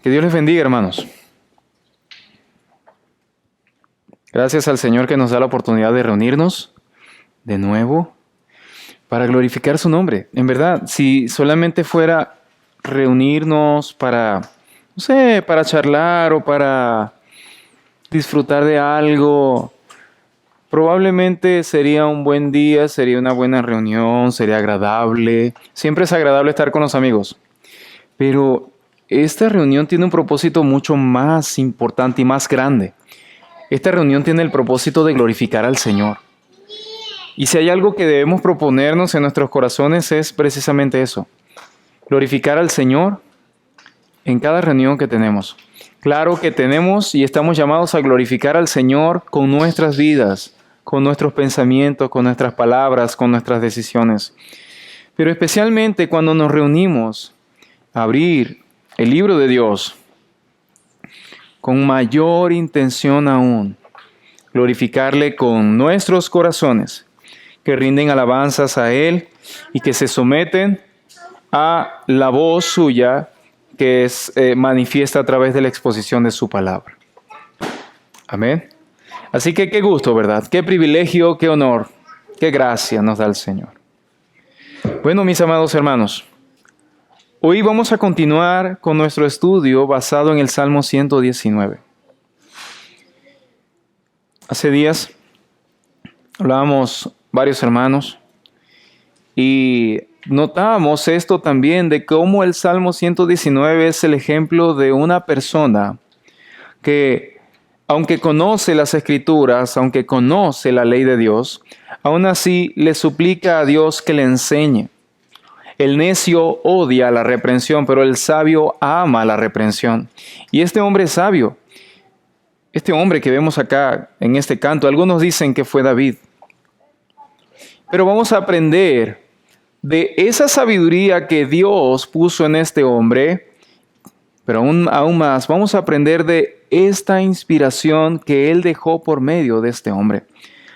Que Dios les bendiga, hermanos. Gracias al Señor que nos da la oportunidad de reunirnos de nuevo para glorificar su nombre. En verdad, si solamente fuera reunirnos para, no sé, para charlar o para disfrutar de algo, probablemente sería un buen día, sería una buena reunión, sería agradable. Siempre es agradable estar con los amigos. Pero esta reunión tiene un propósito mucho más importante y más grande. Esta reunión tiene el propósito de glorificar al Señor. Y si hay algo que debemos proponernos en nuestros corazones es precisamente eso. Glorificar al Señor en cada reunión que tenemos. Claro que tenemos y estamos llamados a glorificar al Señor con nuestras vidas, con nuestros pensamientos, con nuestras palabras, con nuestras decisiones. Pero especialmente cuando nos reunimos a abrir el libro de Dios, con mayor intención aún, glorificarle con nuestros corazones, que rinden alabanzas a Él y que se someten a la voz suya que es manifiesta a través de la exposición de su palabra. Amén. Así que qué gusto, ¿verdad? Qué privilegio, qué honor, qué gracia nos da el Señor. Bueno, mis amados hermanos, hoy vamos a continuar con nuestro estudio basado en el Salmo 119. Hace días hablábamos varios hermanos y notábamos esto también de cómo el Salmo 119 es el ejemplo de una persona que, aunque conoce las Escrituras, aunque conoce la ley de Dios, aún así le suplica a Dios que le enseñe. El necio odia la reprensión, pero el sabio ama la reprensión. Y este hombre es sabio. Este hombre que vemos acá en este canto, algunos dicen que fue David. Pero vamos a aprender de esa sabiduría que Dios puso en este hombre, pero aún más, vamos a aprender de esta inspiración que Él dejó por medio de este hombre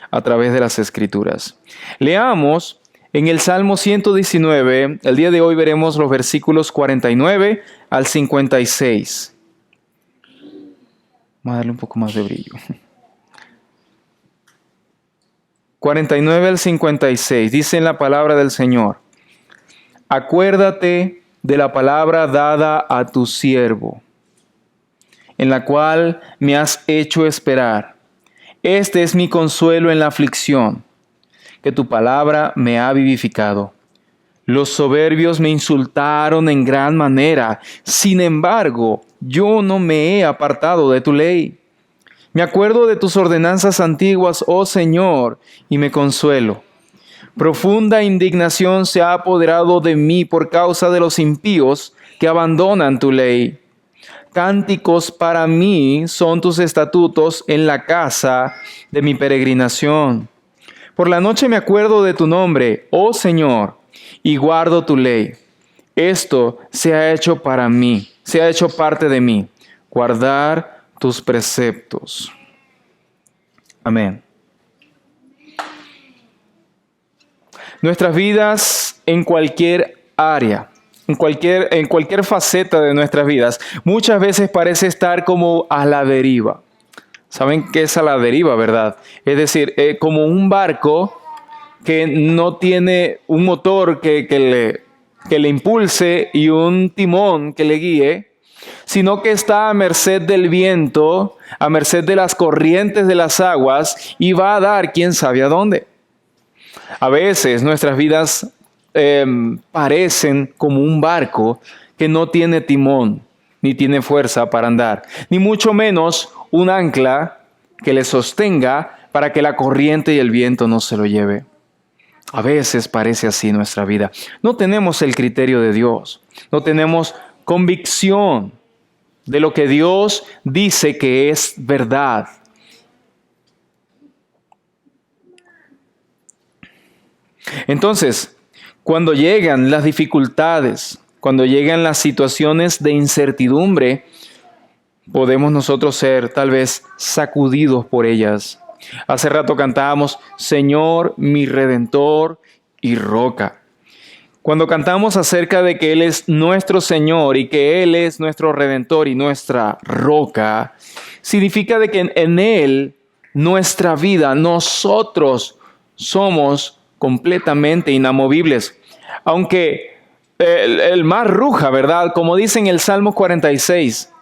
a través de las Escrituras. Leamos en el Salmo 119, el día de hoy veremos los versículos 49 al 56. Vamos a darle un poco más de brillo. 49 al 56, dice en la palabra del Señor: Acuérdate de la palabra dada a tu siervo, en la cual me has hecho esperar. Este es mi consuelo en la aflicción, que tu palabra me ha vivificado. Los soberbios me insultaron en gran manera, sin embargo, yo no me he apartado de tu ley. Me acuerdo de tus ordenanzas antiguas, oh Señor, y me consuelo. Profunda indignación se ha apoderado de mí por causa de los impíos que abandonan tu ley. Cánticos para mí son tus estatutos en la casa de mi peregrinación. Por la noche me acuerdo de tu nombre, oh Señor, y guardo tu ley. Esto se ha hecho para mí, se ha hecho parte de mí, guardar tus preceptos. Amén. Nuestras vidas en cualquier área, en cualquier faceta de nuestras vidas, muchas veces parece estar como a la deriva. ¿Saben qué es a la deriva, verdad? Es decir, como un barco que no tiene un motor que le impulse y un timón que le guíe, sino que está a merced del viento, a merced de las corrientes de las aguas y va a dar quién sabe a dónde. A veces nuestras vidas parecen como un barco que no tiene timón, ni tiene fuerza para andar, ni mucho menos un ancla que le sostenga para que la corriente y el viento no se lo lleve. A veces parece así nuestra vida. No tenemos el criterio de Dios, no tenemos convicción de lo que Dios dice que es verdad. Entonces, cuando llegan las dificultades, cuando llegan las situaciones de incertidumbre, podemos nosotros ser tal vez sacudidos por ellas. Hace rato cantábamos, Señor, mi Redentor y Roca. Cuando cantamos acerca de que Él es nuestro Señor y que Él es nuestro Redentor y nuestra roca, significa de que en Él, nuestra vida, nosotros somos completamente inamovibles. Aunque el mar ruja, ¿verdad? Como dice en el Salmo 46,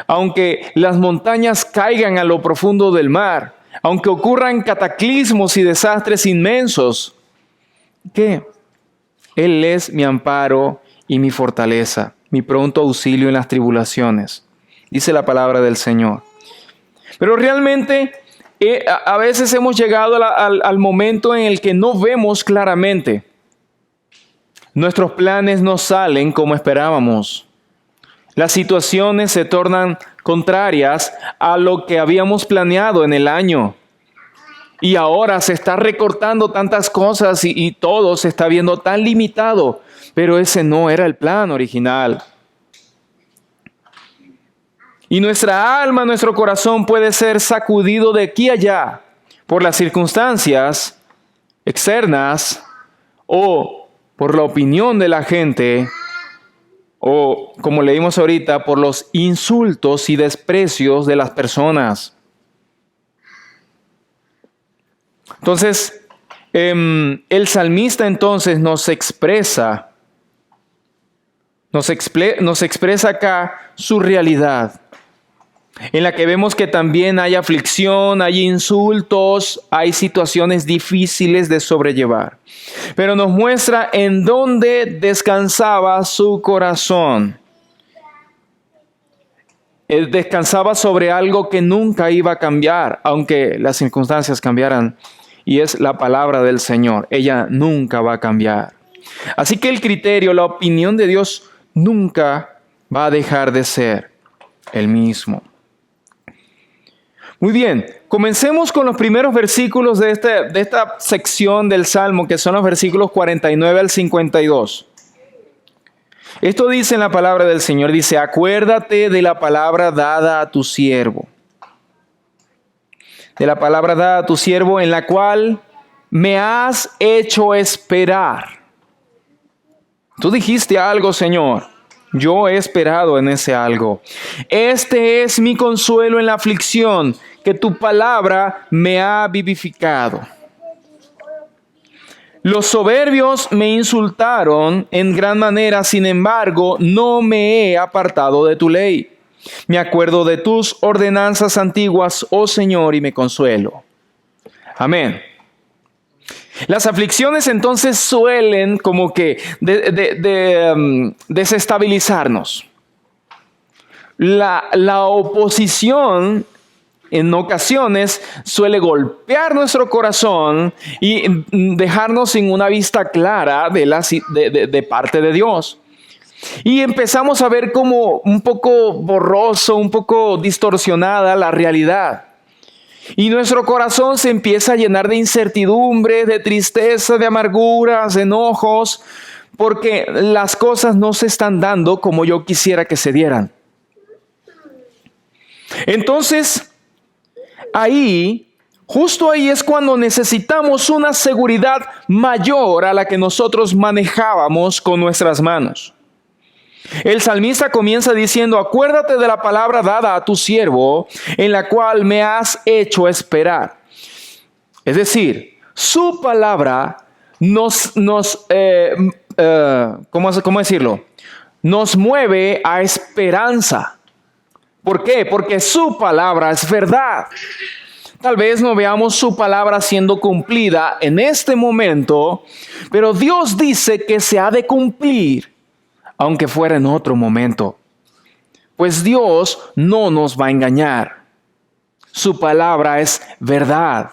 aunque las montañas caigan a lo profundo del mar, aunque ocurran cataclismos y desastres inmensos, ¿qué? Él es mi amparo y mi fortaleza, mi pronto auxilio en las tribulaciones, dice la palabra del Señor. Pero realmente a veces hemos llegado al momento en el que no vemos claramente. Nuestros planes no salen como esperábamos. Las situaciones se tornan contrarias a lo que habíamos planeado en el año. Y ahora se está recortando tantas cosas y todo se está viendo tan limitado. Pero ese no era el plan original. Y nuestra alma, nuestro corazón puede ser sacudido de aquí a allá por las circunstancias externas o por la opinión de la gente o, como leímos ahorita, por los insultos y desprecios de las personas. Entonces, el salmista entonces nos expresa acá su realidad, en la que vemos que también hay aflicción, hay insultos, hay situaciones difíciles de sobrellevar. Pero nos muestra en dónde descansaba su corazón. Él descansaba sobre algo que nunca iba a cambiar, aunque las circunstancias cambiaran. Y es la palabra del Señor. Ella nunca va a cambiar. Así que el criterio, la opinión de Dios nunca va a dejar de ser el mismo. Muy bien, comencemos con los primeros versículos de esta sección del Salmo, que son los versículos 49 al 52. Esto dice en la palabra del Señor, dice, acuérdate de la palabra dada a tu siervo. De la palabra dada a tu siervo, en la cual me has hecho esperar. Tú dijiste algo, Señor. Yo he esperado en ese algo. Este es mi consuelo en la aflicción, que tu palabra me ha vivificado. Los soberbios me insultaron en gran manera, sin embargo, no me he apartado de tu ley. Me acuerdo de tus ordenanzas antiguas, oh Señor, y me consuelo. Amén. Las aflicciones entonces suelen como que desestabilizarnos. La oposición en ocasiones suele golpear nuestro corazón y dejarnos sin una vista clara de parte de Dios. Y empezamos a ver como un poco borroso, un poco distorsionada la realidad. Y nuestro corazón se empieza a llenar de incertidumbre, de tristeza, de amarguras, de enojos, porque las cosas no se están dando como yo quisiera que se dieran. Entonces, justo ahí es cuando necesitamos una seguridad mayor a la que nosotros manejábamos con nuestras manos. El salmista comienza diciendo, acuérdate de la palabra dada a tu siervo, en la cual me has hecho esperar. Es decir, su palabra ¿cómo decirlo? Nos mueve a esperanza. ¿Por qué? Porque su palabra es verdad. Tal vez no veamos su palabra siendo cumplida en este momento, pero Dios dice que se ha de cumplir, aunque fuera en otro momento. Pues Dios no nos va a engañar. Su palabra es verdad.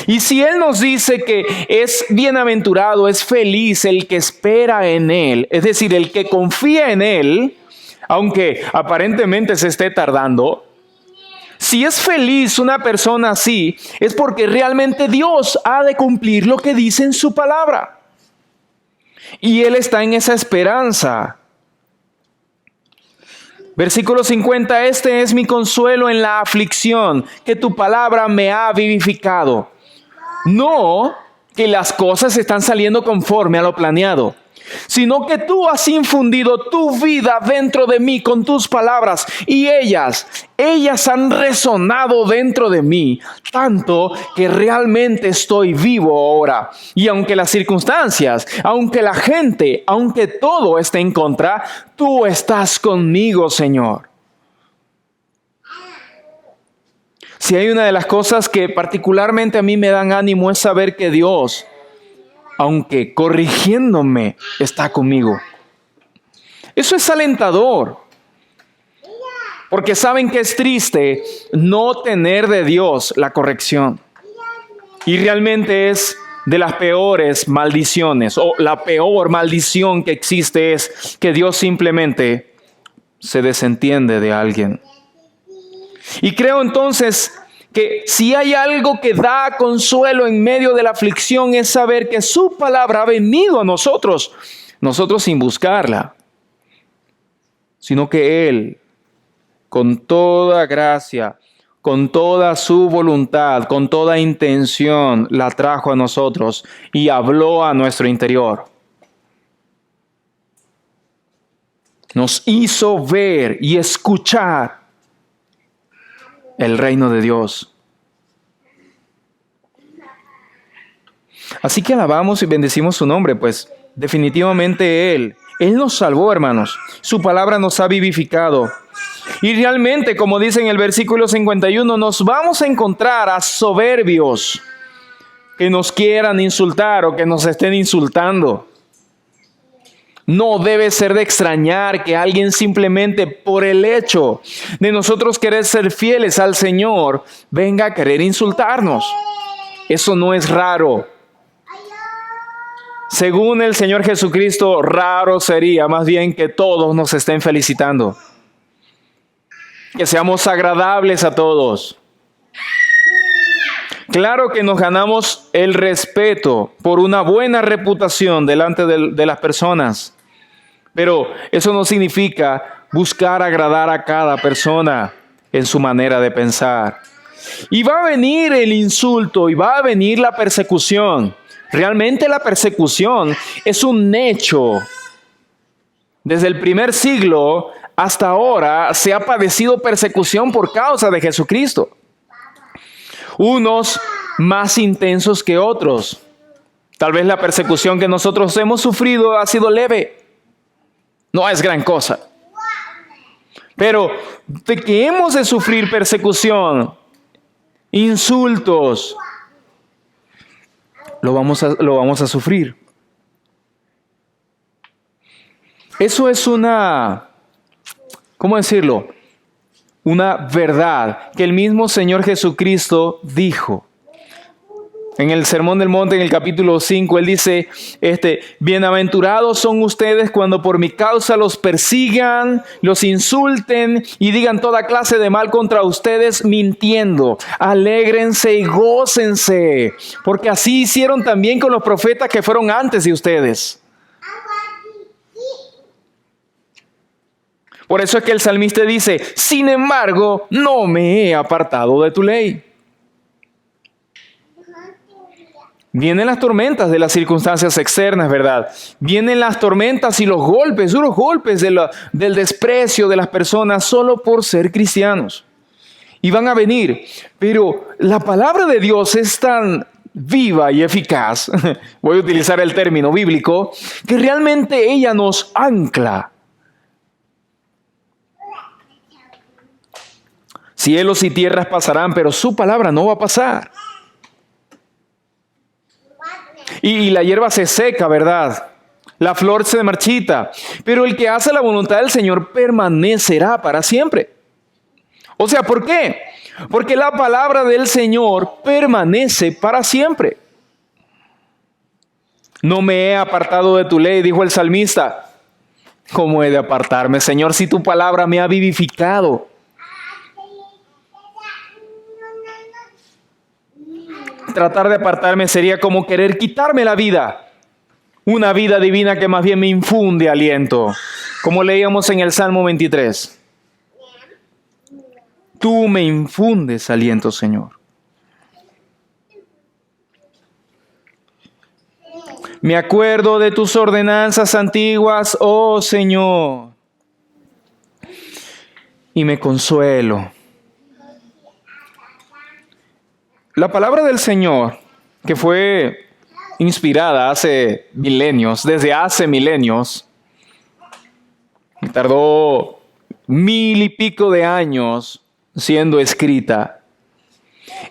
Y si Él nos dice que es bienaventurado, es feliz el que espera en Él, es decir, el que confía en Él, aunque aparentemente se esté tardando, si es feliz una persona así, es porque realmente Dios ha de cumplir lo que dice en su palabra. Y Él está en esa esperanza. Versículo 50, este es mi consuelo en la aflicción, que tu palabra me ha vivificado. No que las cosas están saliendo conforme a lo planeado, sino que tú has infundido tu vida dentro de mí con tus palabras, y ellas han resonado dentro de mí, tanto que realmente estoy vivo ahora. Y aunque las circunstancias, aunque la gente, aunque todo esté en contra, tú estás conmigo, Señor. Si hay una de las cosas que particularmente a mí me dan ánimo es saber que Dios, aunque corrigiéndome, está conmigo. Eso es alentador. Porque saben que es triste no tener de Dios la corrección. Y realmente es de las peores maldiciones, o la peor maldición que existe es que Dios simplemente se desentiende de alguien. Y creo entonces que si hay algo que da consuelo en medio de la aflicción es saber que su palabra ha venido a nosotros sin buscarla, sino que Él, con toda gracia, con toda su voluntad, con toda intención, la trajo a nosotros y habló a nuestro interior. Nos hizo ver y escuchar el reino de Dios. Así que alabamos y bendecimos su nombre, pues definitivamente Él nos salvó, hermanos. Su palabra nos ha vivificado. Y realmente, como dice en el versículo 51, nos vamos a encontrar a soberbios que nos quieran insultar o que nos estén insultando. No debe ser de extrañar que alguien simplemente por el hecho de nosotros querer ser fieles al Señor venga a querer insultarnos. Eso no es raro. Según el Señor Jesucristo, raro sería más bien que todos nos estén felicitando. Que seamos agradables a todos. Claro que nos ganamos el respeto por una buena reputación delante de las personas, pero eso no significa buscar agradar a cada persona en su manera de pensar. Y va a venir el insulto y va a venir la persecución. Realmente la persecución es un hecho. Desde el primer siglo hasta ahora se ha padecido persecución por causa de Jesucristo. Unos más intensos que otros. Tal vez la persecución que nosotros hemos sufrido ha sido leve. No es gran cosa. Pero de que hemos de sufrir persecución, insultos, lo vamos a sufrir. Eso es ¿cómo decirlo? Una verdad que el mismo Señor Jesucristo dijo. En el Sermón del Monte, en el capítulo 5, Él dice, bienaventurados son ustedes cuando por mi causa los persigan, los insulten y digan toda clase de mal contra ustedes mintiendo. Alégrense y gócense, porque así hicieron también con los profetas que fueron antes de ustedes. Por eso es que el salmista dice, sin embargo, no me he apartado de tu ley. Vienen las tormentas de las circunstancias externas, ¿verdad? Vienen las tormentas y los golpes, duros golpes del desprecio de las personas solo por ser cristianos. Y van a venir. Pero la palabra de Dios es tan viva y eficaz, voy a utilizar el término bíblico, que realmente ella nos ancla. Cielos y tierras pasarán, pero su palabra no va a pasar. Y la hierba se seca, ¿verdad? La flor se marchita. Pero el que hace la voluntad del Señor permanecerá para siempre. O sea, ¿por qué? Porque la palabra del Señor permanece para siempre. No me he apartado de tu ley, dijo el salmista. ¿Cómo he de apartarme, Señor, si tu palabra me ha vivificado? Tratar de apartarme sería como querer quitarme la vida. Una vida divina que más bien me infunde aliento. Como leíamos en el Salmo 23. Tú me infundes aliento, Señor. Me acuerdo de tus ordenanzas antiguas, oh Señor, y me consuelo. La palabra del Señor, que fue inspirada hace milenios, desde hace milenios, tardó 1000 y pico de años siendo escrita.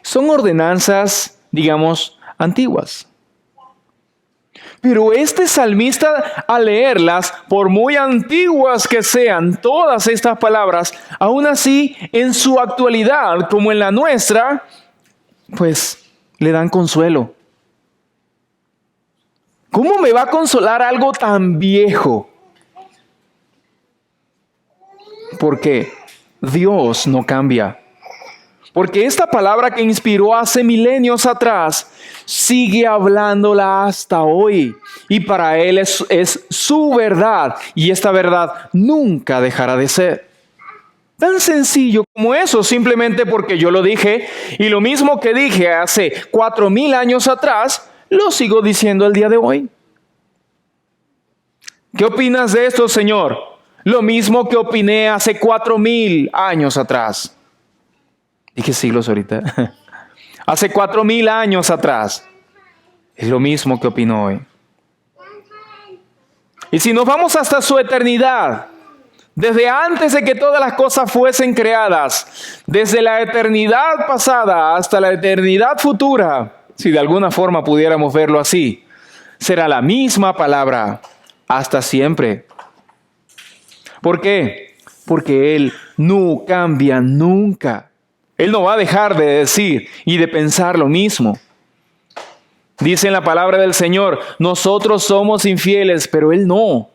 Son ordenanzas, digamos, antiguas. Pero este salmista, al leerlas, por muy antiguas que sean todas estas palabras, aún así, en su actualidad, como en la nuestra, pues le dan consuelo. ¿Cómo me va a consolar algo tan viejo? Porque Dios no cambia. Porque esta palabra que inspiró hace milenios atrás sigue hablándola hasta hoy. Y para Él es su verdad. Y esta verdad nunca dejará de ser. Tan sencillo como eso, simplemente porque yo lo dije. Y lo mismo que dije hace 4000 años atrás, lo sigo diciendo el día de hoy. ¿Qué opinas de esto, Señor? Lo mismo que opiné hace 4000 años atrás. Dije siglos ahorita. Hace 4000 años atrás. Es lo mismo que opino hoy. Y si nos vamos hasta su eternidad, desde antes de que todas las cosas fuesen creadas, desde la eternidad pasada hasta la eternidad futura, si de alguna forma pudiéramos verlo así, será la misma palabra hasta siempre. ¿Por qué? Porque Él no cambia nunca. Él no va a dejar de decir y de pensar lo mismo. Dice en la palabra del Señor, nosotros somos infieles, pero Él no.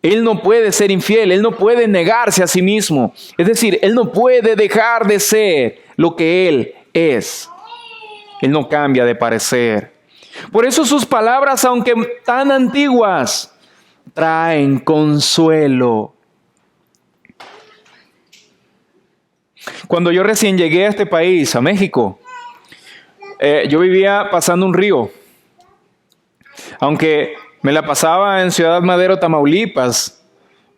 Él no puede ser infiel, Él no puede negarse a sí mismo. Es decir, Él no puede dejar de ser lo que Él es. Él no cambia de parecer. Por eso sus palabras, aunque tan antiguas, traen consuelo. Cuando yo recién llegué a este país, a México, yo vivía pasando un río. Aunque me la pasaba en Ciudad Madero, Tamaulipas,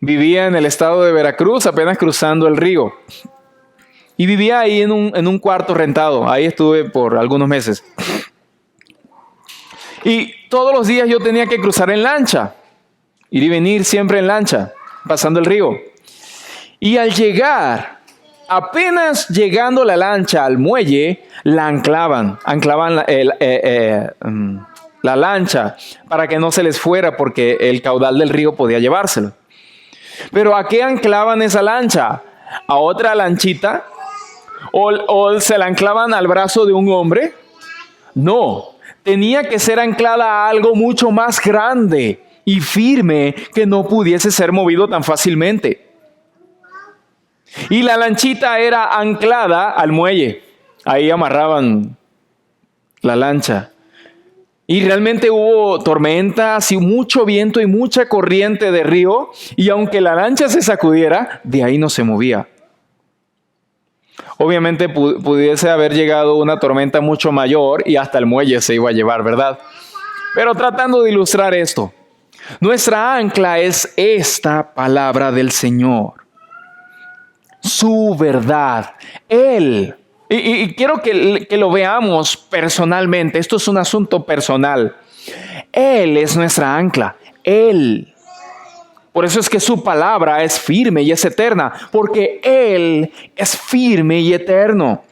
vivía en el estado de Veracruz, apenas cruzando el río. Y vivía ahí en un cuarto rentado. Ahí estuve por algunos meses. Y todos los días yo tenía que cruzar en lancha. Ir y venir siempre en lancha, pasando el río. Y al llegar, apenas llegando la lancha al muelle, la anclaban la lancha para que no se les fuera porque el caudal del río podía llevárselo. Pero ¿a qué anclaban esa lancha? ¿A otra lanchita? ¿O se la anclaban al brazo de un hombre? No, tenía que ser anclada a algo mucho más grande y firme que no pudiese ser movido tan fácilmente. Y la lanchita era anclada al muelle. Ahí amarraban la lancha. Y realmente hubo tormentas y mucho viento y mucha corriente de río. Y aunque la lancha se sacudiera, de ahí no se movía. Obviamente pudiese haber llegado una tormenta mucho mayor y hasta el muelle se iba a llevar, ¿verdad? Pero tratando de ilustrar esto, nuestra ancla es esta palabra del Señor. Su verdad. Él. Y quiero que lo veamos personalmente. Esto es un asunto personal. Él es nuestra ancla. Él. Por eso es que su palabra es firme y es eterna. Porque Él es firme y eterno.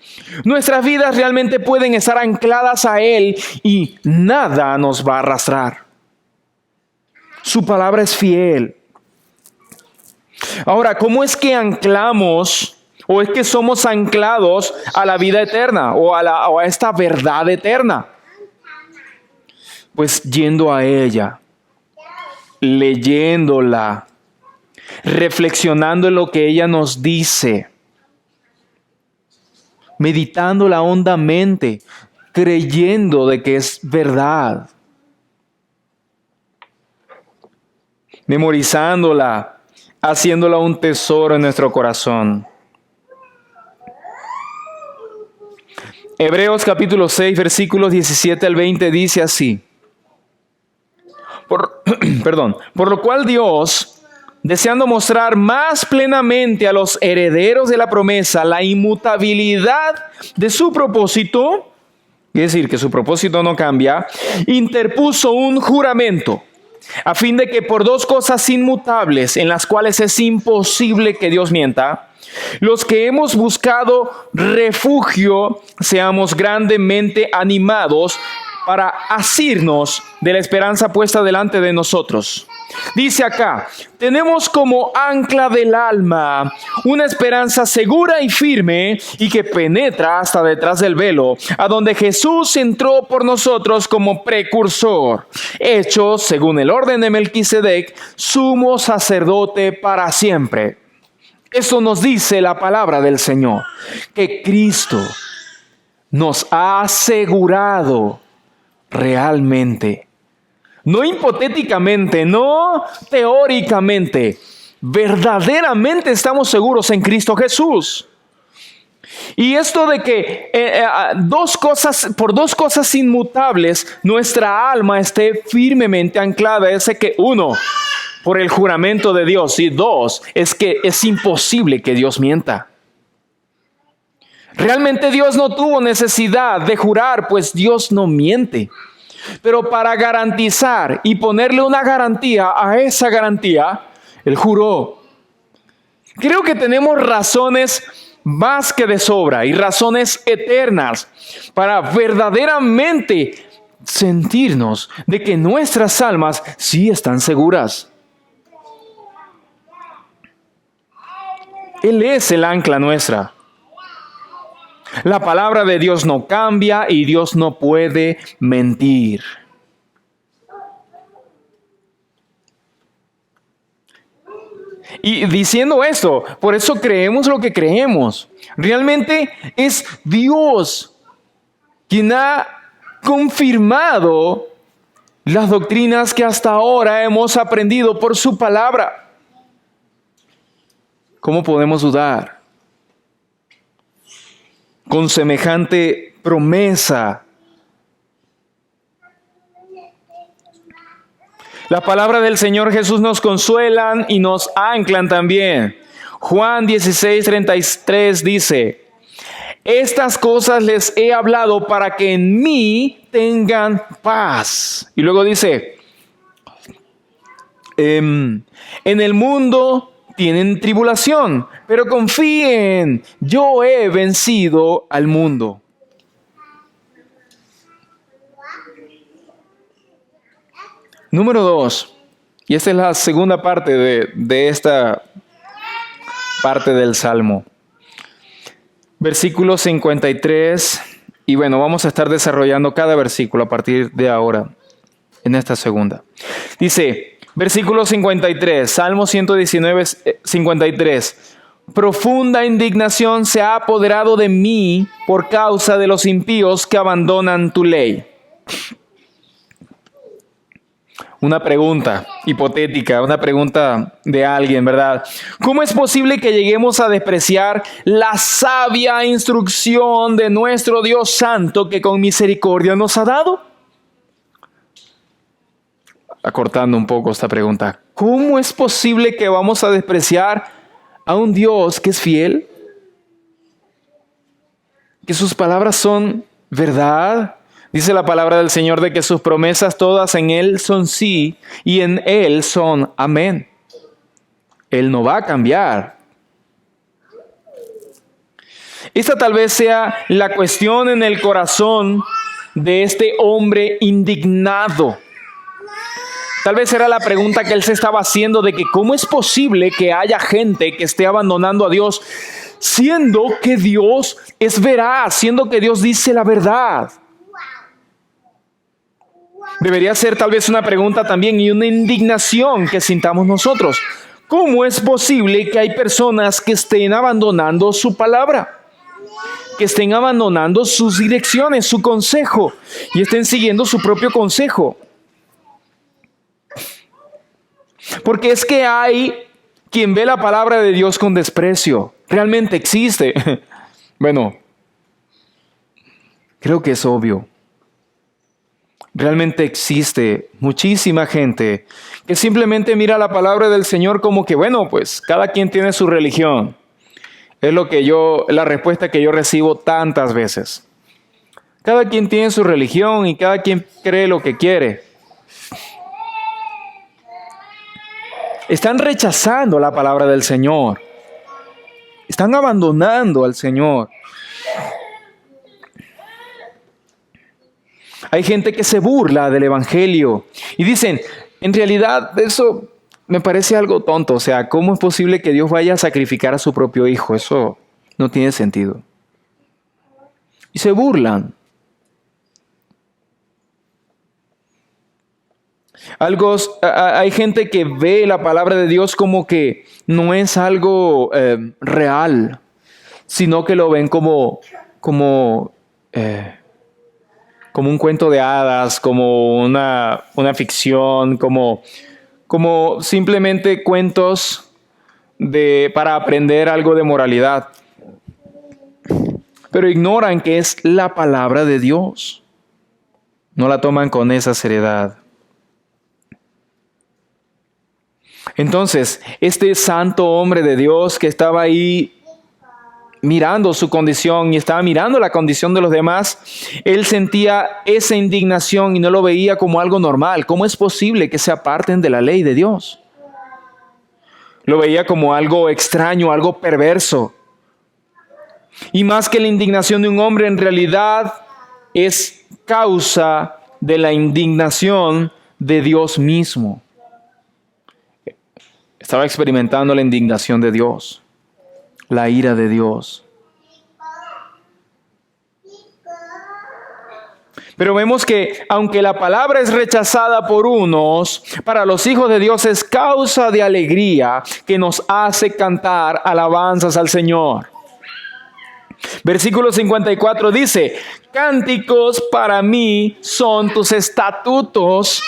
Nuestras vidas realmente pueden estar ancladas a Él y nada nos va a arrastrar. Su palabra es fiel. Ahora, ¿cómo es que anclamos o es que somos anclados a la vida eterna o a esta verdad eterna? Pues yendo a ella, leyéndola, reflexionando en lo que ella nos dice, meditándola hondamente, creyendo de que es verdad, memorizándola, haciéndola un tesoro en nuestro corazón. Hebreos capítulo 6, versículos 17 al 20 dice así: Perdón, por lo cual Dios, deseando mostrar más plenamente a los herederos de la promesa la inmutabilidad de su propósito, es decir, que su propósito no cambia, interpuso un juramento, a fin de que por dos cosas inmutables, en las cuales es imposible que Dios mienta, los que hemos buscado refugio seamos grandemente animados para asirnos de la esperanza puesta delante de nosotros. Dice acá, tenemos como ancla del alma una esperanza segura y firme y que penetra hasta detrás del velo, a donde Jesús entró por nosotros como precursor, hecho, según el orden de Melquisedec, sumo sacerdote para siempre. Eso nos dice la palabra del Señor, que Cristo nos ha asegurado realmente, no hipotéticamente, no teóricamente, verdaderamente estamos seguros en Cristo Jesús. Y esto de que por dos cosas inmutables nuestra alma esté firmemente anclada, es que uno, por el juramento de Dios, y dos, es que es imposible que Dios mienta. Realmente Dios no tuvo necesidad de jurar, pues Dios no miente. Pero para garantizar y ponerle una garantía a esa garantía, Él juró. Creo que tenemos razones más que de sobra y razones eternas para verdaderamente sentirnos de que nuestras almas sí están seguras. Él es el ancla nuestra. La palabra de Dios no cambia y Dios no puede mentir. Y diciendo esto, por eso creemos lo que creemos. Realmente es Dios quien ha confirmado las doctrinas que hasta ahora hemos aprendido por su palabra. ¿Cómo podemos dudar? Con semejante promesa. La palabra del Señor Jesús nos consuelan y nos anclan también. Juan 16:33 dice, estas cosas les he hablado para que en mí tengan paz. Y luego dice, en el mundo tienen tribulación, pero confíen, yo he vencido al mundo. Número 2, y esta es la segunda parte de esta parte del Salmo. Versículo 53, y bueno, vamos a estar desarrollando cada versículo a partir de ahora, en esta segunda. Dice, versículo 53, Salmo 119, 53. Profunda indignación se ha apoderado de mí por causa de los impíos que abandonan tu ley. Una pregunta hipotética, una pregunta de alguien, ¿verdad? ¿Cómo es posible que lleguemos a despreciar la sabia instrucción de nuestro Dios Santo que con misericordia nos ha dado? Acortando un poco esta pregunta, ¿cómo es posible que vamos a despreciar a un Dios que es fiel? Que sus palabras son verdad. Dice la palabra del Señor de que sus promesas todas en Él son sí y en Él son amén. Él no va a cambiar. Esta tal vez sea la cuestión en el corazón de este hombre indignado. Tal vez era la pregunta que él se estaba haciendo de que cómo es posible que haya gente que esté abandonando a Dios, siendo que Dios es veraz, siendo que Dios dice la verdad. Debería ser tal vez una pregunta también y una indignación que sintamos nosotros. ¿Cómo es posible que hay personas que estén abandonando su palabra? Que estén abandonando sus direcciones, su consejo, y estén siguiendo su propio consejo. Porque es que hay quien ve la palabra de Dios con desprecio. Realmente existe. Bueno, creo que es obvio. Realmente existe muchísima gente que simplemente mira la palabra del Señor como que, bueno, pues cada quien tiene su religión. Es la respuesta que yo recibo tantas veces. Cada quien tiene su religión y cada quien cree lo que quiere. Están rechazando la palabra del Señor. Están abandonando al Señor. Hay gente que se burla del Evangelio y dicen, en realidad eso me parece algo tonto. O sea, ¿cómo es posible que Dios vaya a sacrificar a su propio hijo? Eso no tiene sentido. Y se burlan. Hay gente que ve la palabra de Dios como que no es algo real, sino que lo ven como un cuento de hadas, como una ficción, como simplemente cuentos para aprender algo de moralidad. Pero ignoran que es la palabra de Dios. No la toman con esa seriedad. Entonces, este santo hombre de Dios que estaba ahí mirando su condición y estaba mirando la condición de los demás, él sentía esa indignación y no lo veía como algo normal. ¿Cómo es posible que se aparten de la ley de Dios? Lo veía como algo extraño, algo perverso. Y más que la indignación de un hombre, en realidad es causa de la indignación de Dios mismo. Estaba experimentando la indignación de Dios, la ira de Dios. Pero vemos que aunque la palabra es rechazada por unos, para los hijos de Dios es causa de alegría que nos hace cantar alabanzas al Señor. Versículo 54 dice, cánticos para mí son tus estatutos,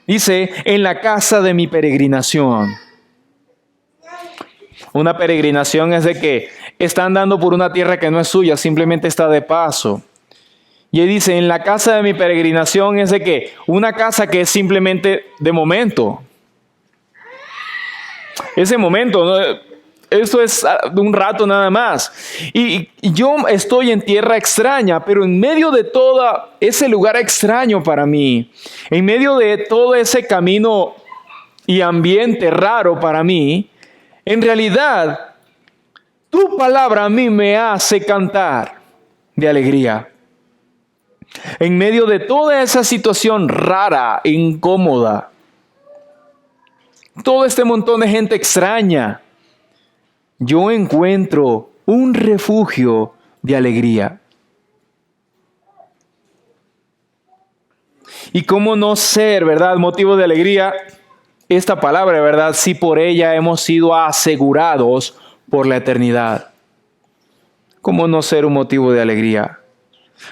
dice, en la casa de mi peregrinación. Una peregrinación es de que está andando por una tierra que no es suya, simplemente está de paso. Y él dice, en la casa de mi peregrinación es de que una casa que es simplemente de momento. Ese momento, ¿no? Esto es de un rato nada más. Y yo estoy en tierra extraña, pero en medio de todo ese lugar extraño para mí, en medio de todo ese camino y ambiente raro para mí, en realidad, tu palabra a mí me hace cantar de alegría. En medio de toda esa situación rara, incómoda, todo este montón de gente extraña, yo encuentro un refugio de alegría. ¿Y cómo no ser, verdad, motivo de alegría? Esta palabra, ¿verdad? Si por ella hemos sido asegurados por la eternidad. ¿Cómo no ser un motivo de alegría?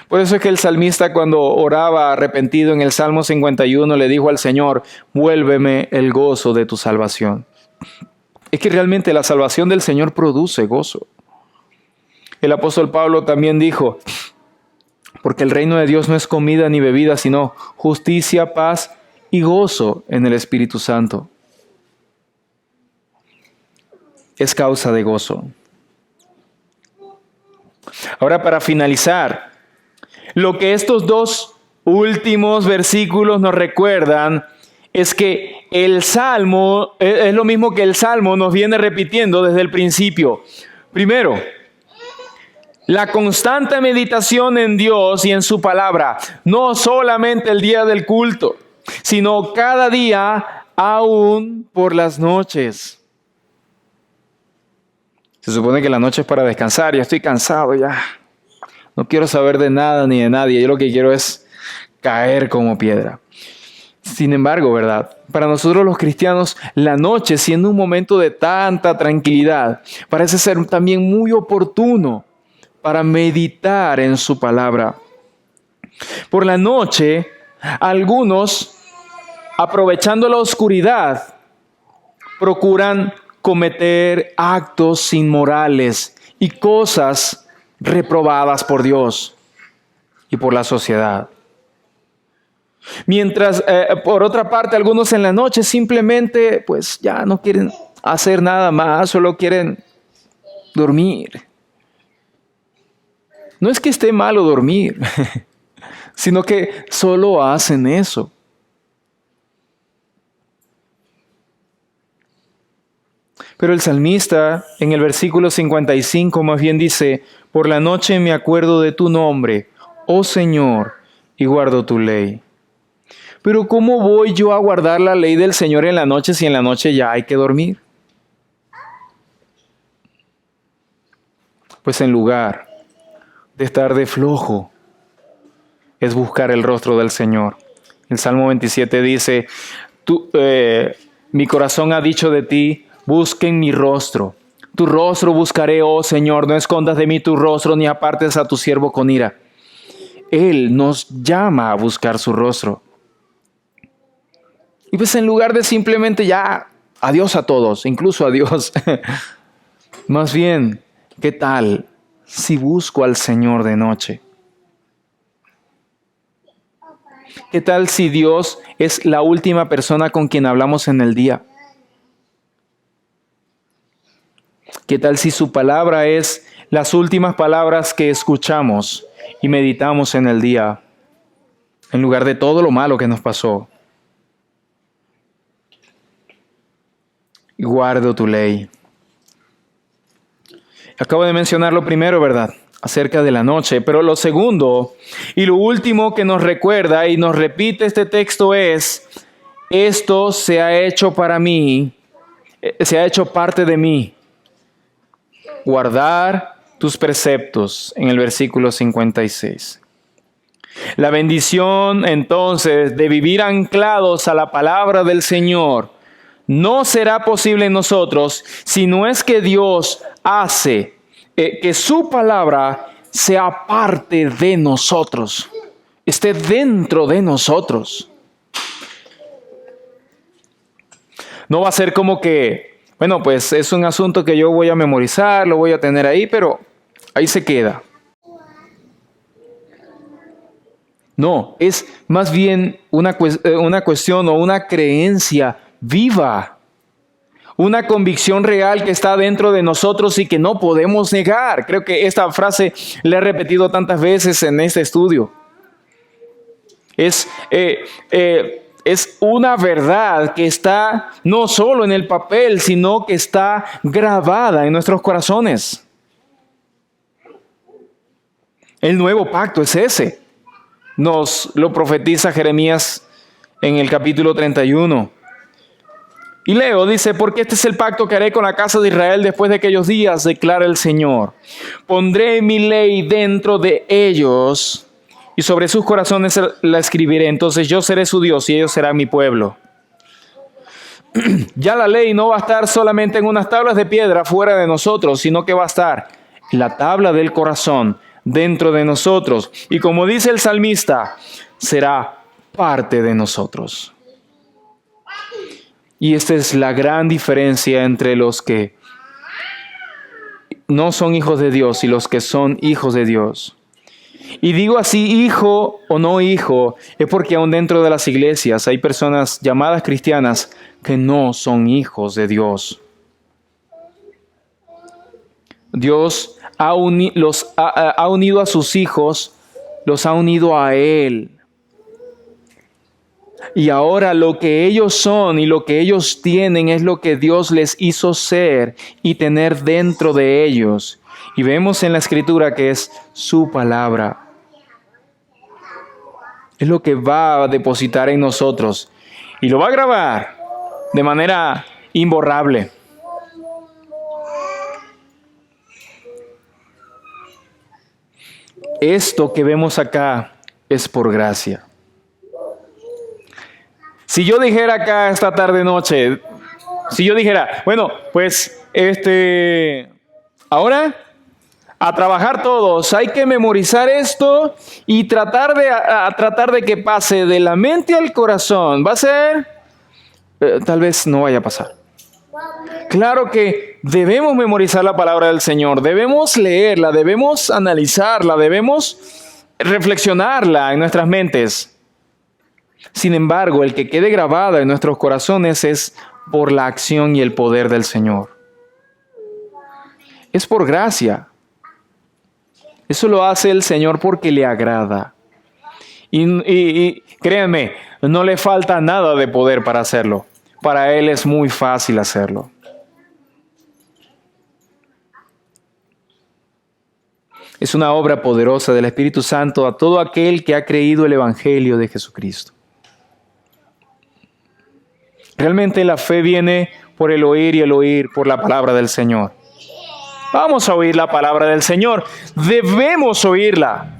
Por eso es que el salmista, cuando oraba arrepentido en el Salmo 51, le dijo al Señor, vuélveme el gozo de tu salvación. Es que realmente la salvación del Señor produce gozo. El apóstol Pablo también dijo, porque el reino de Dios no es comida ni bebida, sino justicia, paz y gozo en el Espíritu Santo. Es causa de gozo. Ahora, para finalizar, lo que estos dos últimos versículos nos recuerdan es que el Salmo es lo mismo que el Salmo nos viene repitiendo desde el principio. Primero, la constante meditación en Dios y en su palabra, no solamente el día del culto, sino cada día, aún por las noches. Se supone que la noche es para descansar, ya estoy cansado, ya no quiero saber de nada ni de nadie, yo lo que quiero es caer como piedra. Sin embargo, ¿verdad? Para nosotros los cristianos, la noche, siendo un momento de tanta tranquilidad, parece ser también muy oportuno para meditar en su palabra. Por la noche, algunos, aprovechando la oscuridad, procuran cometer actos inmorales y cosas reprobadas por Dios y por la sociedad. Mientras, por otra parte, algunos en la noche simplemente, pues ya no quieren hacer nada más, solo quieren dormir. No es que esté malo dormir, sino que solo hacen eso. Pero el salmista en el versículo 55 más bien dice, por la noche me acuerdo de tu nombre, oh Señor, y guardo tu ley. Pero ¿cómo voy yo a guardar la ley del Señor en la noche si en la noche ya hay que dormir? Pues en lugar de estar de flojo, es buscar el rostro del Señor. El Salmo 27 dice, mi corazón ha dicho de ti, busquen mi rostro. Tu rostro buscaré, oh Señor, no escondas de mí tu rostro, ni apartes a tu siervo con ira. Él nos llama a buscar su rostro. Y pues en lugar de simplemente ya, adiós a todos, incluso a Dios. Más bien, ¿qué tal si busco al Señor de noche? ¿Qué tal si Dios es la última persona con quien hablamos en el día? ¿Qué tal si su palabra es las últimas palabras que escuchamos y meditamos en el día, en lugar de todo lo malo que nos pasó? Guardo tu ley. Acabo de mencionar lo primero, ¿verdad? Acerca de la noche, pero lo segundo y lo último que nos recuerda y nos repite este texto es, esto se ha hecho para mí, se ha hecho parte de mí. Guardar tus preceptos en el versículo 56. La bendición entonces de vivir anclados a la palabra del Señor no será posible en nosotros si no es que Dios hace que su palabra sea parte de nosotros, esté dentro de nosotros. No va a ser como que, bueno, pues es un asunto que yo voy a memorizar, lo voy a tener ahí, pero ahí se queda. No, es más bien una cuestión o una creencia viva. Una convicción real que está dentro de nosotros y que no podemos negar. Creo que esta frase la he repetido tantas veces en este estudio. Es una verdad que está no solo en el papel, sino que está grabada en nuestros corazones. El nuevo pacto es ese. Nos lo profetiza Jeremías en el capítulo 31. Y leo, dice, porque este es el pacto que haré con la casa de Israel después de aquellos días, declara el Señor. Pondré mi ley dentro de ellos y sobre sus corazones la escribiré. Entonces yo seré su Dios y ellos serán mi pueblo. Ya la ley no va a estar solamente en unas tablas de piedra fuera de nosotros, sino que va a estar en la tabla del corazón dentro de nosotros. Y como dice el salmista, será parte de nosotros. Y esta es la gran diferencia entre los que no son hijos de Dios y los que son hijos de Dios. Y digo así, hijo o no hijo, es porque aún dentro de las iglesias hay personas llamadas cristianas que no son hijos de Dios. Dios ha unido a sus hijos, los ha unido a Él. Y ahora lo que ellos son y lo que ellos tienen es lo que Dios les hizo ser y tener dentro de ellos. Y vemos en la Escritura que es su palabra. Es lo que va a depositar en nosotros. Y lo va a grabar de manera imborrable. Esto que vemos acá es por gracia. Si yo dijera acá esta tarde noche, si yo dijera, bueno, pues ahora a trabajar todos, hay que memorizar esto y tratar de que pase de la mente al corazón, va a ser, tal vez no vaya a pasar. Claro que debemos memorizar la palabra del Señor, debemos leerla, debemos analizarla, debemos reflexionarla en nuestras mentes. Sin embargo, el que quede grabada en nuestros corazones es por la acción y el poder del Señor. Es por gracia. Eso lo hace el Señor porque le agrada. Y créanme, no le falta nada de poder para hacerlo. Para Él es muy fácil hacerlo. Es una obra poderosa del Espíritu Santo a todo aquel que ha creído el Evangelio de Jesucristo. Realmente la fe viene por el oír y el oír por la palabra del Señor. Vamos a oír la palabra del Señor. Debemos oírla.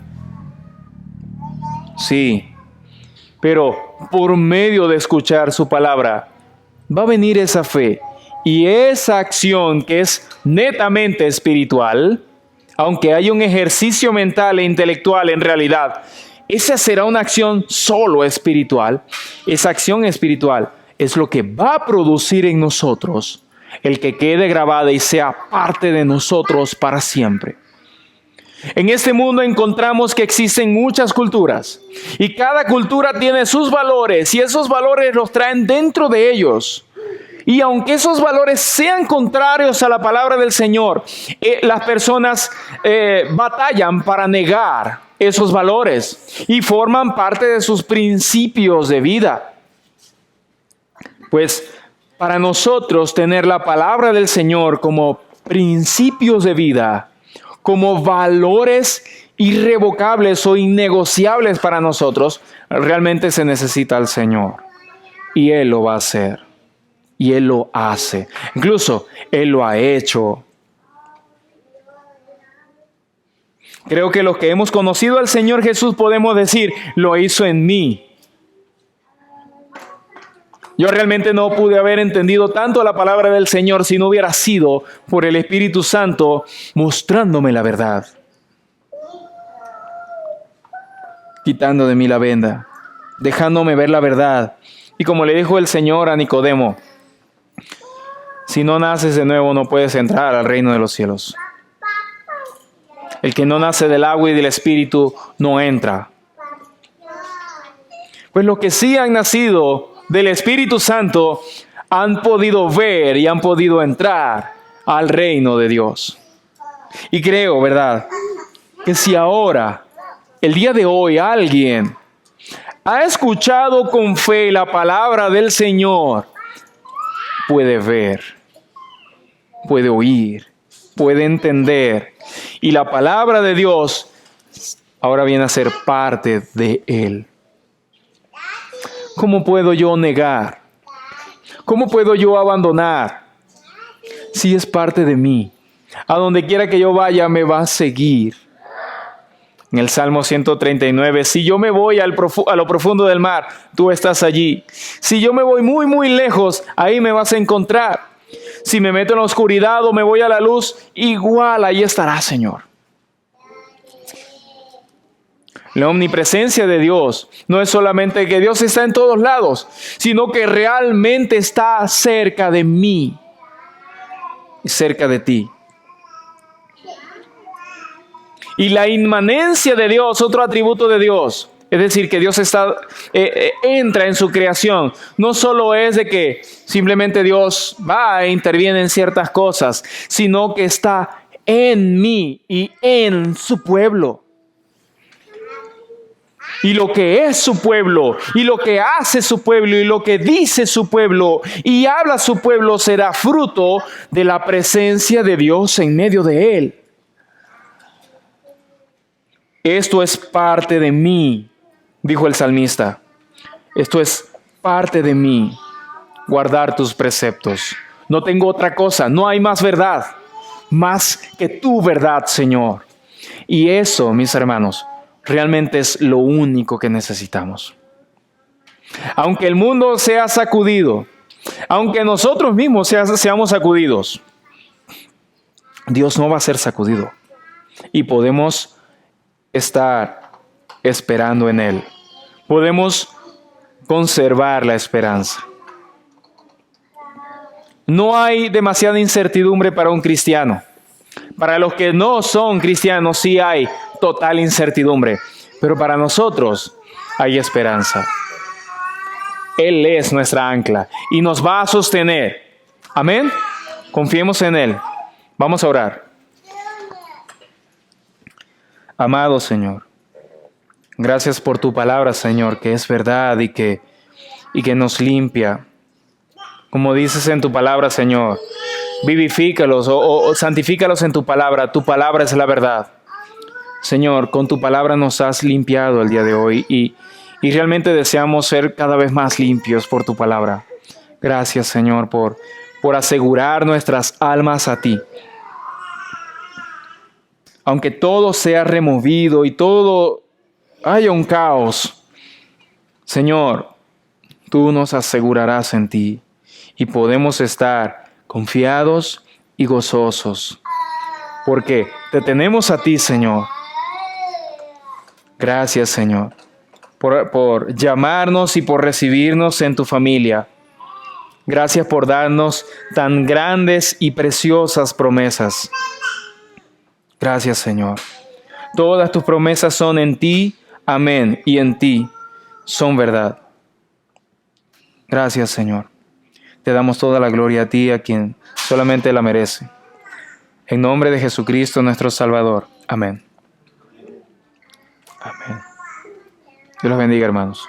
Sí, pero por medio de escuchar su palabra va a venir esa fe y esa acción que es netamente espiritual, aunque haya un ejercicio mental e intelectual en realidad, esa será una acción solo espiritual. Esa acción espiritual es lo que va a producir en nosotros el que quede grabada y sea parte de nosotros para siempre. En este mundo encontramos que existen muchas culturas y cada cultura tiene sus valores y esos valores los traen dentro de ellos. Y aunque esos valores sean contrarios a la palabra del Señor, las personas batallan para negar esos valores y forman parte de sus principios de vida. Pues para nosotros tener la palabra del Señor como principios de vida, como valores irrevocables o innegociables para nosotros, realmente se necesita al Señor. Y Él lo va a hacer. Y Él lo hace. Incluso Él lo ha hecho. Creo que los que hemos conocido al Señor Jesús podemos decir, lo hizo en mí. Yo realmente no pude haber entendido tanto la palabra del Señor si no hubiera sido por el Espíritu Santo mostrándome la verdad. Quitando de mí la venda, dejándome ver la verdad. Y como le dijo el Señor a Nicodemo, si no naces de nuevo no puedes entrar al reino de los cielos. El que no nace del agua y del Espíritu no entra. Pues los que sí han nacido del Espíritu Santo han podido ver y han podido entrar al reino de Dios. Y creo, ¿verdad?, que si ahora, el día de hoy, alguien ha escuchado con fe la palabra del Señor, puede ver, puede oír, puede entender. Y la palabra de Dios ahora viene a ser parte de él. ¿Cómo puedo yo negar? ¿Cómo puedo yo abandonar? Si es parte de mí. A donde quiera que yo vaya me va a seguir. En el Salmo 139, si yo me voy a lo profundo del mar, tú estás allí. Si yo me voy muy, muy lejos, ahí me vas a encontrar. Si me meto en la oscuridad o me voy a la luz, igual ahí estará, Señor. La omnipresencia de Dios no es solamente que Dios está en todos lados, sino que realmente está cerca de mí y cerca de ti. Y la inmanencia de Dios, otro atributo de Dios, es decir, que Dios entra en su creación. No solo es de que simplemente Dios va e interviene en ciertas cosas, sino que está en mí y en su pueblo. Y lo que es su pueblo, y lo que hace su pueblo, y lo que dice su pueblo, y habla su pueblo, será fruto de la presencia de Dios en medio de él. Esto es parte de mí, dijo el salmista. Esto es parte de mí, guardar tus preceptos. No tengo otra cosa, no hay más verdad, más que tu verdad, Señor. Y eso, mis hermanos, realmente es lo único que necesitamos. Aunque el mundo sea sacudido, aunque nosotros mismos seamos sacudidos, Dios no va a ser sacudido. Y podemos estar esperando en Él. Podemos conservar la esperanza. No hay demasiada incertidumbre para un cristiano. Para los que no son cristianos sí hay total incertidumbre. Pero para nosotros hay esperanza. Él es nuestra ancla y nos va a sostener. Amén. Confiemos en Él. Vamos a orar. Amado Señor, gracias por tu palabra, Señor, que es verdad y que nos limpia. Como dices en tu palabra, Señor, vivifícalos o santifícalos en tu palabra. Tu palabra es la verdad. Señor, con tu palabra nos has limpiado el día de hoy y realmente deseamos ser cada vez más limpios por tu palabra. Gracias, Señor, por asegurar nuestras almas a ti. Aunque todo sea removido y todo haya un caos, Señor, tú nos asegurarás en ti y podemos estar confiados y gozosos, porque te tenemos a ti, Señor. Gracias, Señor, por llamarnos y por recibirnos en tu familia. Gracias por darnos tan grandes y preciosas promesas. Gracias, Señor. Todas tus promesas son en ti, amén, y en ti son verdad. Gracias, Señor. Te damos toda la gloria a ti, a quien solamente la merece. En nombre de Jesucristo, nuestro Salvador. Amén. Amén. Dios los bendiga, hermanos.